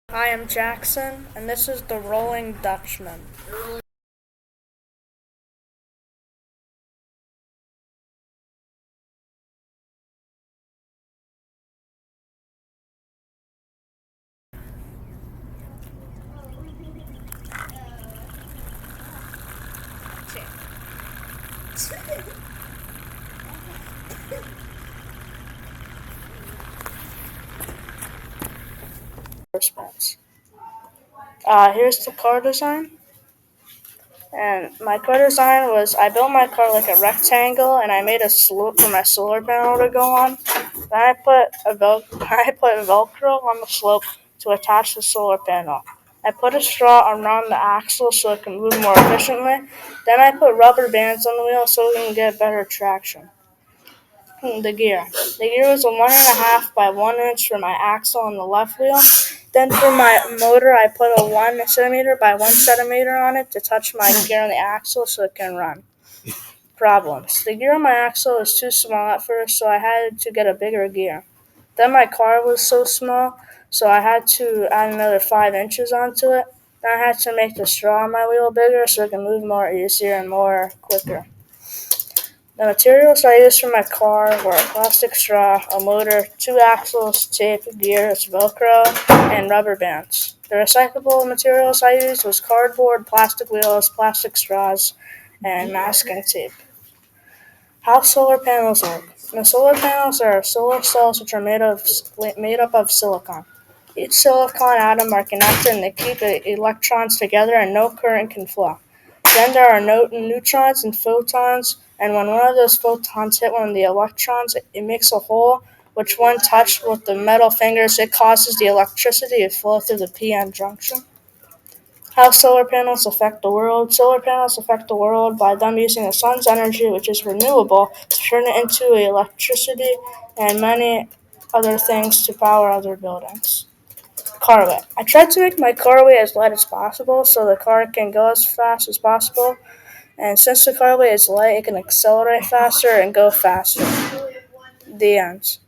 Hi, I'm Jackson, and this is the Rolling Dutchman. Response. Here's the car design. And my car design was I built my car like a rectangle, and I made a slope for my solar panel to go on. Then I put I put Velcro on the slope to attach the solar panel. I put a straw around the axle so it can move more efficiently. Then I put rubber bands on the wheel so we can get better traction. The gear. The gear was a 1.5 by 1 inch for my axle on the left wheel. Then for my motor, I put a 1 centimeter by 1 centimeter on it to touch my gear on the axle so it can run. Problems. The gear on my axle was too small at first, so I had to get a bigger gear. Then my car was so small, so I had to add another 5 inches onto it. Then I had to make the straw on my wheel bigger so it can move more easier and more quicker. The materials I used for my car were a plastic straw, a motor, two axles, tape, gears, Velcro, and rubber bands. The recyclable materials I used was cardboard, plastic wheels, plastic straws, and masking tape. How solar panels work. The solar panels are solar cells which are made up of silicon. Each silicon atom are connected and they keep the electrons together and no current can flow. Then there are neutrons and photons, and when one of those photons hit one of the electrons, it makes a hole, which when touched with the metal fingers, it causes the electricity to flow through the p-n junction. How solar panels affect the world. Solar panels affect the world by them using the sun's energy, which is renewable, to turn it into electricity and many other things to power other buildings. Car weight. I tried to make my car weight as light as possible so the car can go as fast as possible. And since the car weight is light, it can accelerate faster and go faster. The ends.